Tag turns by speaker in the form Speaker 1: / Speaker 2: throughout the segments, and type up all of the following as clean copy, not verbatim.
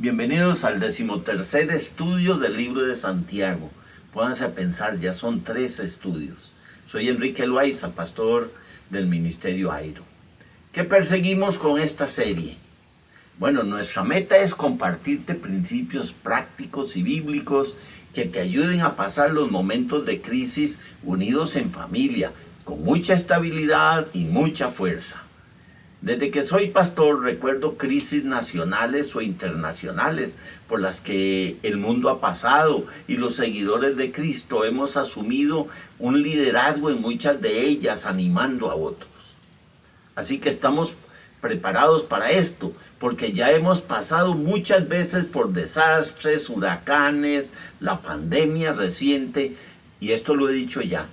Speaker 1: Bienvenidos al 13º estudio del libro de Santiago. Pónganse a pensar, ya son 3 estudios. Soy Enrique Loaiza, pastor del Ministerio Airo. ¿Qué perseguimos con esta serie? Bueno, nuestra meta es compartirte principios prácticos y bíblicos que te ayuden a pasar los momentos de crisis unidos en familia, con mucha estabilidad y mucha fuerza. Desde que soy pastor recuerdo crisis nacionales o internacionales por las que el mundo ha pasado y los seguidores de Cristo hemos asumido un liderazgo en muchas de ellas, animando a otros. Así que estamos preparados para esto, porque ya hemos pasado muchas veces por desastres, huracanes, la pandemia reciente, y esto lo he dicho ya.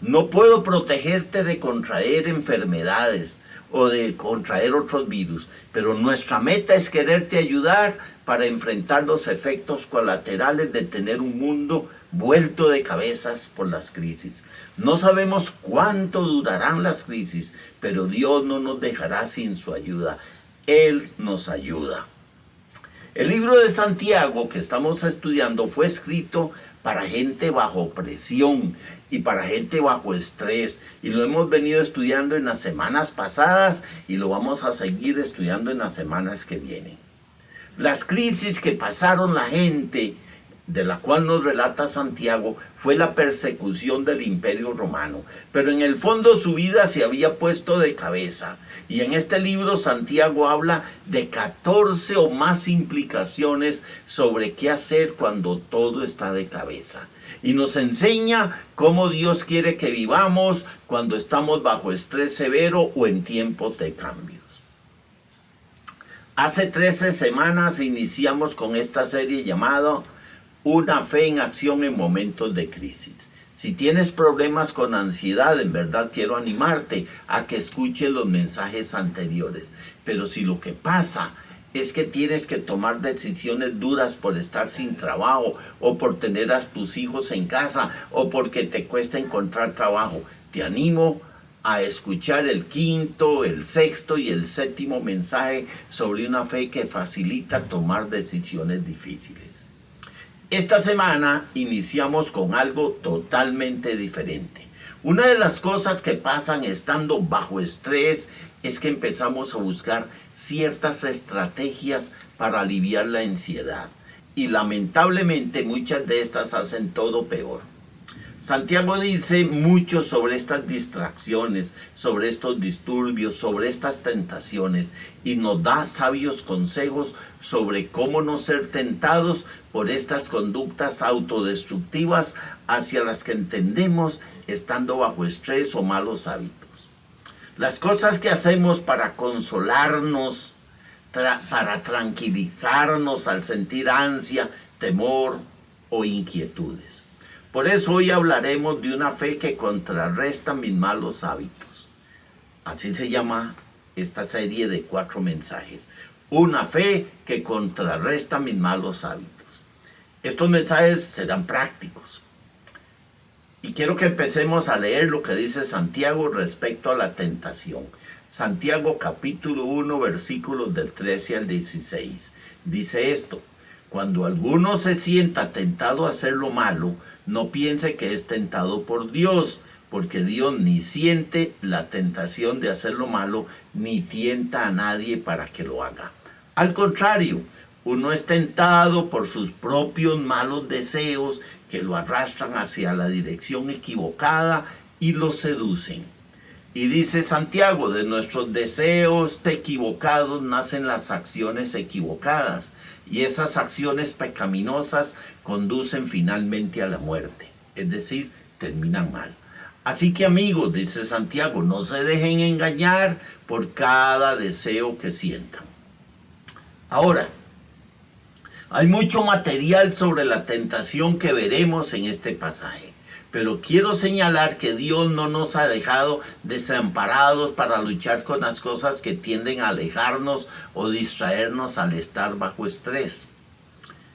Speaker 1: No puedo protegerte de contraer enfermedades o de contraer otros virus, pero nuestra meta es quererte ayudar para enfrentar los efectos colaterales de tener un mundo vuelto de cabezas por las crisis. No sabemos cuánto durarán las crisis, pero Dios no nos dejará sin su ayuda. Él nos ayuda. El libro de Santiago que estamos estudiando fue escrito para gente bajo presión y para gente bajo estrés, y lo hemos venido estudiando en las semanas pasadas y lo vamos a seguir estudiando en las semanas que vienen. Las crisis que pasaron la gente, de la cual nos relata Santiago, fue la persecución del Imperio Romano, pero en el fondo su vida se había puesto de cabeza, y en este libro Santiago habla de 14 o más implicaciones sobre qué hacer cuando todo está de cabeza, y nos enseña cómo Dios quiere que vivamos cuando estamos bajo estrés severo o en tiempos de cambios. Hace 13 semanas iniciamos con esta serie llamada Una fe en acción en momentos de crisis. Si tienes problemas con ansiedad, en verdad quiero animarte a que escuches los mensajes anteriores. Pero si lo que pasa es que tienes que tomar decisiones duras por estar sin trabajo, o por tener a tus hijos en casa, o porque te cuesta encontrar trabajo, te animo a escuchar el 5º, el 6º y el 7º mensaje sobre una fe que facilita tomar decisiones difíciles. Esta semana iniciamos con algo totalmente diferente. Una de las cosas que pasan estando bajo estrés es que empezamos a buscar ciertas estrategias para aliviar la ansiedad. Y lamentablemente muchas de estas hacen todo peor. Santiago dice mucho sobre estas distracciones, sobre estos disturbios, sobre estas tentaciones, y nos da sabios consejos sobre cómo no ser tentados por estas conductas autodestructivas hacia las que entendemos estando bajo estrés o malos hábitos. Las cosas que hacemos para consolarnos, para tranquilizarnos al sentir ansia, temor o inquietudes. Por eso hoy hablaremos de una fe que contrarresta mis malos hábitos. Así se llama esta serie de 4 mensajes. Una fe que contrarresta mis malos hábitos. Estos mensajes serán prácticos. Y quiero que empecemos a leer lo que dice Santiago respecto a la tentación. Santiago capítulo 1 versículos del 13 al 16. Dice esto: cuando alguno se sienta tentado a hacer lo malo, no piense que es tentado por Dios, porque Dios ni siente la tentación de hacer lo malo, ni tienta a nadie para que lo haga. Al contrario, uno es tentado por sus propios malos deseos que lo arrastran hacia la dirección equivocada y lo seducen. Y dice Santiago, de nuestros deseos equivocados nacen las acciones equivocadas, y esas acciones pecaminosas conducen finalmente a la muerte, es decir, terminan mal. Así que amigos, dice Santiago, no se dejen engañar por cada deseo que sientan. Ahora, hay mucho material sobre la tentación que veremos en este pasaje, pero quiero señalar que Dios no nos ha dejado desamparados para luchar con las cosas que tienden a alejarnos o distraernos al estar bajo estrés.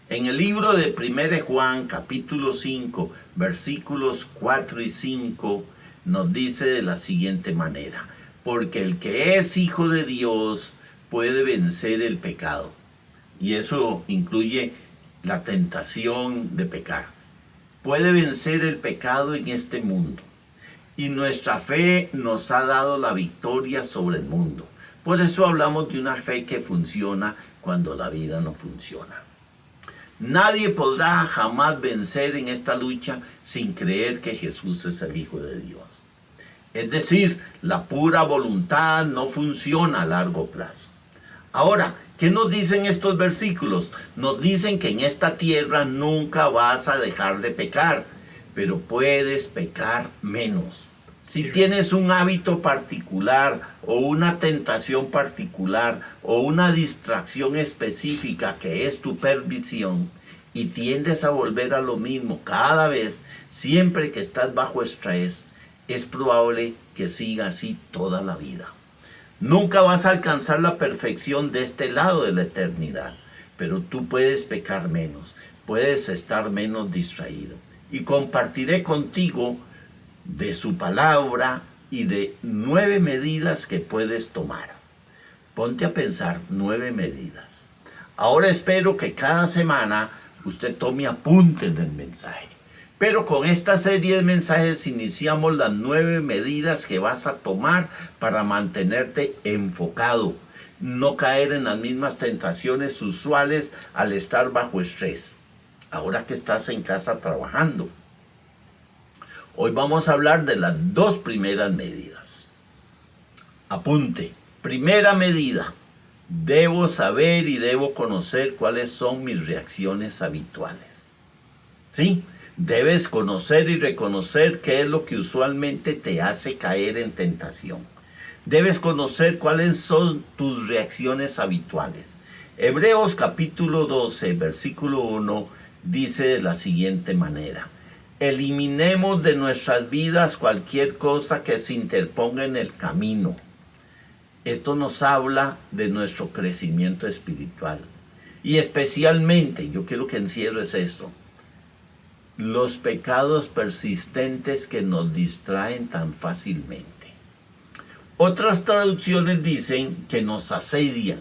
Speaker 1: En el libro de 1 Juan, capítulo 5, versículos 4 y 5, nos dice de la siguiente manera: porque el que es hijo de Dios puede vencer el pecado. y eso incluye la tentación de pecar. Puede vencer el pecado en este mundo, y nuestra fe nos ha dado la victoria sobre el mundo. Por eso hablamos de una fe que funciona cuando la vida no funciona. Nadie podrá jamás vencer en esta lucha sin creer que Jesús es el Hijo de Dios. Es decir, la pura voluntad no funciona a largo plazo. Ahora, ¿qué nos dicen estos versículos? Nos dicen que en esta tierra nunca vas a dejar de pecar, pero puedes pecar menos. Si tienes un hábito particular o una tentación particular o una distracción específica que es tu perversión y tiendes a volver a lo mismo cada vez, siempre que estás bajo estrés, es probable que siga así toda la vida. Nunca vas a alcanzar la perfección de este lado de la eternidad, pero tú puedes pecar menos, puedes estar menos distraído. Y compartiré contigo de su palabra y de 9 medidas que puedes tomar. Ponte a pensar 9 medidas. Ahora espero que cada semana usted tome apuntes del mensaje. Pero con esta serie de mensajes iniciamos las 9 medidas que vas a tomar para mantenerte enfocado, no caer en las mismas tentaciones usuales al estar bajo estrés. Ahora que estás en casa trabajando. Hoy vamos a hablar de las 2 primeras medidas. Apunte. Primera medida. Debo saber y debo conocer cuáles son mis reacciones habituales. ¿Sí? Debes conocer y reconocer qué es lo que usualmente te hace caer en tentación. Debes conocer cuáles son tus reacciones habituales. Hebreos capítulo 12, versículo 1 dice de la siguiente manera: eliminemos de nuestras vidas cualquier cosa que se interponga en el camino. Esto nos habla de nuestro crecimiento espiritual. Y especialmente, yo quiero que encierres esto, los pecados persistentes que nos distraen tan fácilmente. Otras traducciones dicen que nos asedian.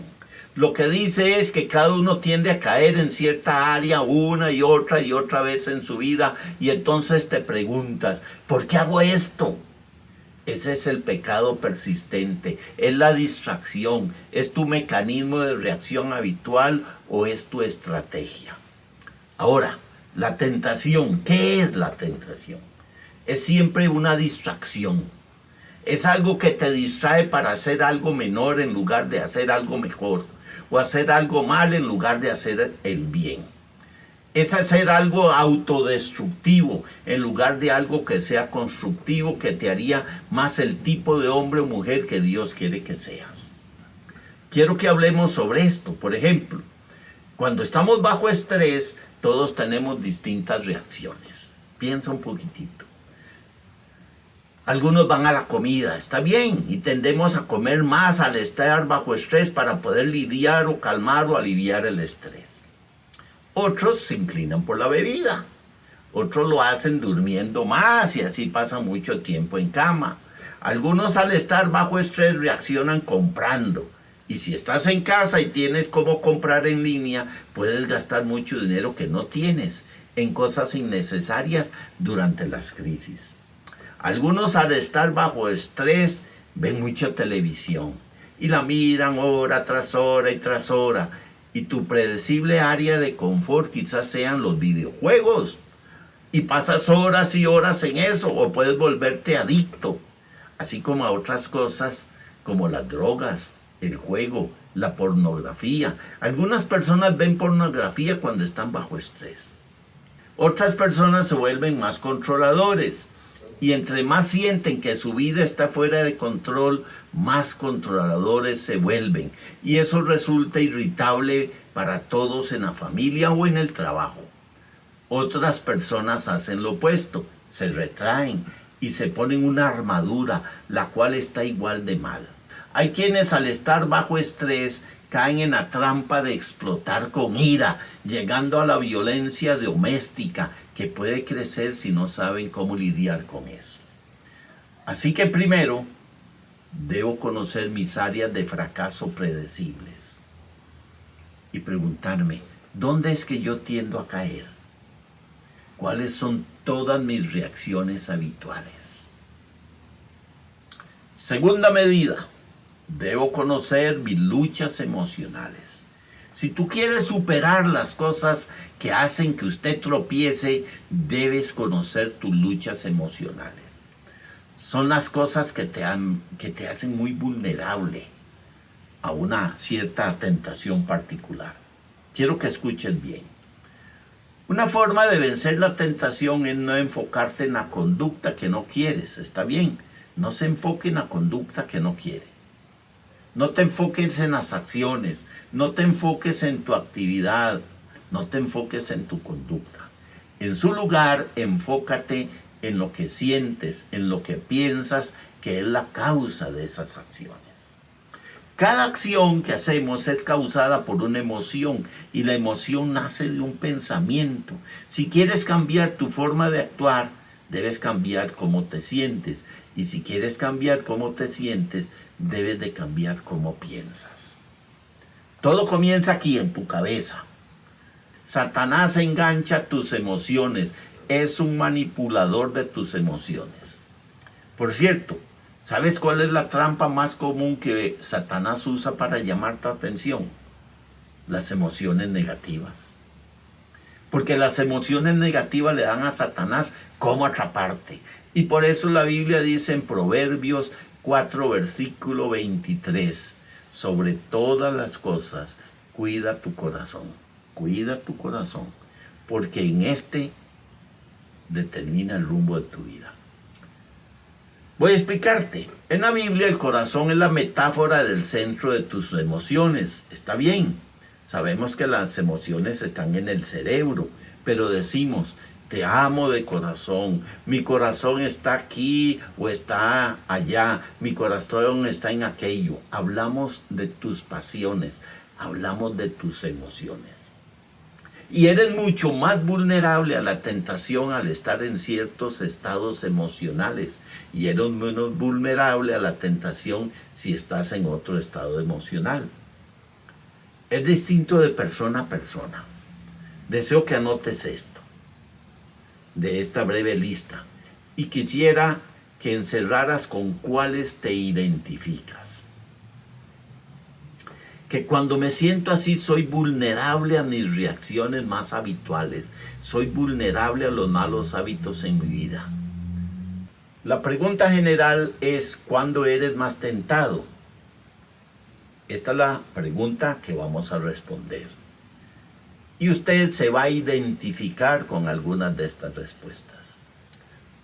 Speaker 1: Lo que dice es que cada uno tiende a caer en cierta área una y otra vez en su vida, y entonces te preguntas, ¿por qué hago esto? Ese es el pecado persistente, es la distracción, es tu mecanismo de reacción habitual o es tu estrategia. Ahora, la tentación, ¿qué es la tentación? Es siempre una distracción. Es algo que te distrae para hacer algo menor en lugar de hacer algo mejor, o hacer algo mal en lugar de hacer el bien. Es hacer algo autodestructivo en lugar de algo que sea constructivo, que te haría más el tipo de hombre o mujer que Dios quiere que seas. Quiero que hablemos sobre esto. Por ejemplo, cuando estamos bajo estrés, todos tenemos distintas reacciones. Piensa un poquitito. Algunos van a la comida, está bien, y tendemos a comer más al estar bajo estrés para poder lidiar o calmar o aliviar el estrés. Otros se inclinan por la bebida. Otros lo hacen durmiendo más y así pasan mucho tiempo en cama. Algunos al estar bajo estrés reaccionan comprando. Y si estás en casa y tienes cómo comprar en línea, puedes gastar mucho dinero que no tienes en cosas innecesarias durante las crisis. Algunos al estar bajo estrés ven mucha televisión y la miran hora tras hora y tras hora. Y tu predecible área de confort quizás sean los videojuegos. Y pasas horas y horas en eso, o puedes volverte adicto. Así como a otras cosas como las drogas, el juego, la pornografía. Algunas personas ven pornografía cuando están bajo estrés. Otras personas se vuelven más controladores. Y entre más sienten que su vida está fuera de control, más controladores se vuelven. Y eso resulta irritable para todos en la familia o en el trabajo. Otras personas hacen lo opuesto, se retraen y se ponen una armadura, la cual está igual de mal. Hay quienes al estar bajo estrés caen en la trampa de explotar con ira, llegando a la violencia doméstica que puede crecer si no saben cómo lidiar con eso. Así que primero, debo conocer mis áreas de fracaso predecibles. y preguntarme, ¿dónde es que yo tiendo a caer? ¿Cuáles son todas mis reacciones habituales? Segunda medida, debo conocer mis luchas emocionales. Si tú quieres superar las cosas que hacen que usted tropiece, debes conocer tus luchas emocionales. Son las cosas que te hacen muy vulnerable a una cierta tentación particular. Quiero que escuchen bien. Una forma de vencer la tentación es no enfocarte en la conducta que no quieres. Está bien, no se enfoque en la conducta que no quiere. No te enfoques en las acciones, no te enfoques en tu actividad, no te enfoques en tu conducta. En su lugar, enfócate en lo que sientes, en lo que piensas, que es la causa de esas acciones. Cada acción que hacemos es causada por una emoción y la emoción nace de un pensamiento. Si quieres cambiar tu forma de actuar, debes cambiar cómo te sientes. Y si quieres cambiar cómo te sientes, debes de cambiar cómo piensas. Todo comienza aquí en tu cabeza. Satanás engancha tus emociones. Es un manipulador de tus emociones. Por cierto, ¿sabes cuál es la trampa más común que Satanás usa para llamar tu atención? Las emociones negativas. Porque las emociones negativas le dan a Satanás cómo atraparte. Y por eso la Biblia dice en Proverbios 4, versículo 23, sobre todas las cosas, cuida tu corazón, porque en este determina el rumbo de tu vida. Voy a explicarte. En la Biblia el corazón es la metáfora del centro de tus emociones. Está bien. Sabemos que las emociones están en el cerebro, pero decimos, te amo de corazón, mi corazón está aquí o está allá, mi corazón está en aquello. Hablamos de tus pasiones, hablamos de tus emociones. Y eres mucho más vulnerable a la tentación al estar en ciertos estados emocionales. Y eres menos vulnerable a la tentación si estás en otro estado emocional. Es distinto de persona a persona. Deseo que anotes esto, de esta breve lista. Y quisiera que encerraras con cuáles te identificas. Que cuando me siento así soy vulnerable a mis reacciones más habituales. Soy vulnerable a los malos hábitos en mi vida. La pregunta general es, ¿cuándo eres más tentado? Esta es la pregunta que vamos a responder. Y usted se va a identificar con algunas de estas respuestas.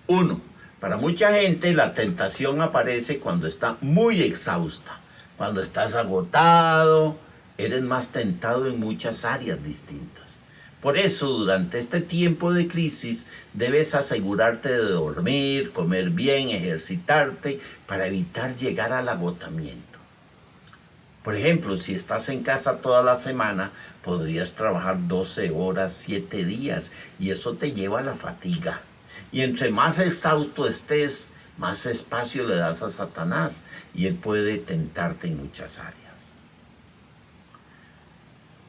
Speaker 1: 1. Para mucha gente la tentación aparece cuando está muy exhausta. Cuando estás agotado, eres más tentado en muchas áreas distintas. Por eso, durante este tiempo de crisis, debes asegurarte de dormir, comer bien, ejercitarte, para evitar llegar al agotamiento. Por ejemplo, si estás en casa toda la semana, podrías trabajar 12 horas, 7 días, y eso te lleva a la fatiga. Y entre más exhausto estés, más espacio le das a Satanás y él puede tentarte en muchas áreas.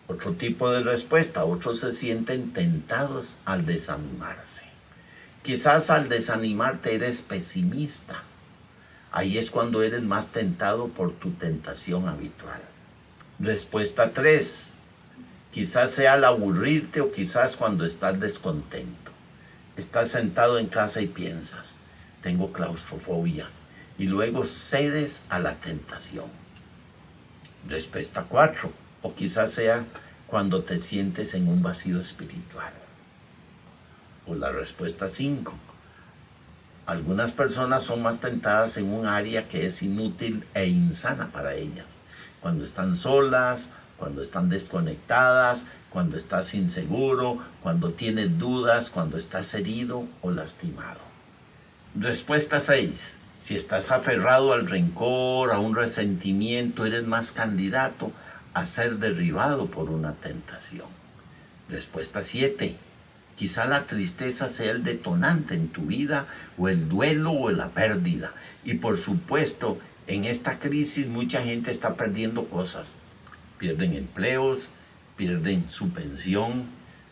Speaker 1: Otro tipo de respuesta, otros se sienten tentados al desanimarse. Quizás al desanimarte eres pesimista. Ahí es cuando eres más tentado por tu tentación habitual. Respuesta 3. Quizás sea al aburrirte o quizás cuando estás descontento. Estás sentado en casa y piensas, tengo claustrofobia, y luego cedes a la tentación. Respuesta 4. O quizás sea cuando te sientes en un vacío espiritual. O la respuesta 5. Algunas personas son más tentadas en un área que es inútil e insana para ellas. Cuando están solas, cuando están desconectadas, cuando estás inseguro, cuando tienes dudas, cuando estás herido o lastimado. Respuesta 6. Si estás aferrado al rencor, a un resentimiento, eres más candidato a ser derribado por una tentación. Respuesta 7. Quizá la tristeza sea el detonante en tu vida, o el duelo o la pérdida. Y por supuesto, en esta crisis mucha gente está perdiendo cosas. Pierden empleos, pierden su pensión,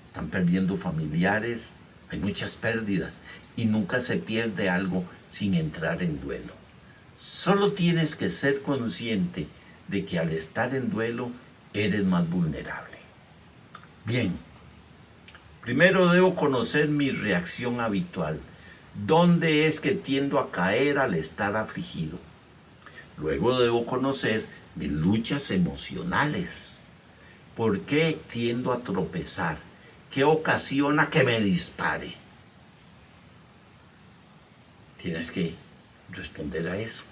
Speaker 1: están perdiendo familiares, hay muchas pérdidas y nunca se pierde algo sin entrar en duelo. Solo tienes que ser consciente de que al estar en duelo eres más vulnerable. Bien, primero debo conocer mi reacción habitual. ¿Dónde es que tiendo a caer al estar afligido? Luego debo conocer mis luchas emocionales. ¿Por qué tiendo a tropezar? ¿Qué ocasiona que me dispare? Tienes que responder a eso.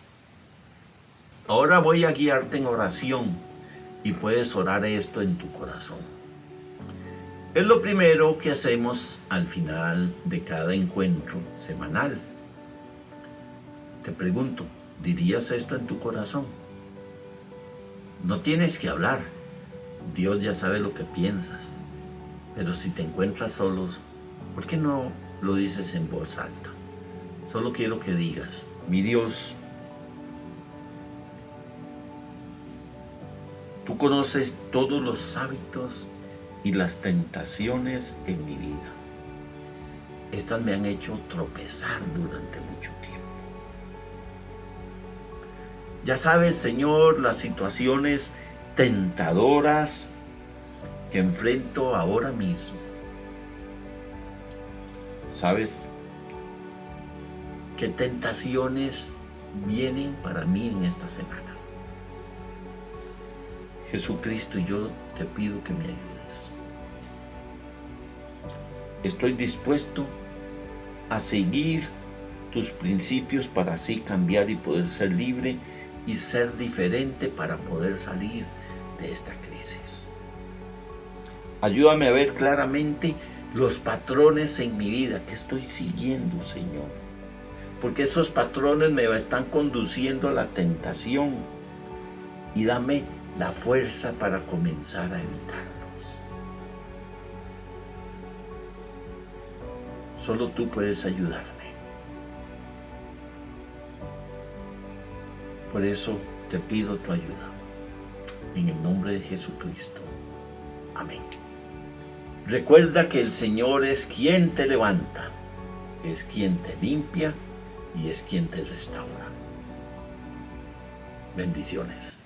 Speaker 1: Ahora voy a guiarte en oración y puedes orar esto en tu corazón. Es lo primero que hacemos al final de cada encuentro semanal. Te pregunto, ¿dirías esto en tu corazón? No tienes que hablar. Dios ya sabe lo que piensas. Pero si te encuentras solos, ¿por qué no lo dices en voz alta? Solo quiero que digas, mi Dios, tú conoces todos los hábitos y las tentaciones en mi vida. Estas me han hecho tropezar durante mucho tiempo. Ya sabes, Señor, las situaciones tentadoras que enfrento ahora mismo. ¿Sabes qué tentaciones vienen para mí en esta semana? Jesucristo, yo te pido que me ayudes. Estoy dispuesto a seguir tus principios para así cambiar y poder ser libre y ser diferente para poder salir de esta crisis. Ayúdame a ver claramente los patrones en mi vida que estoy siguiendo, Señor. Porque esos patrones me están conduciendo a la tentación. Y dame la fuerza para comenzar a evitarlos. Solo tú puedes ayudarme. Por eso te pido tu ayuda. En el nombre de Jesucristo. Amén. Recuerda que el Señor es quien te levanta, es quien te limpia y es quien te restaura. Bendiciones.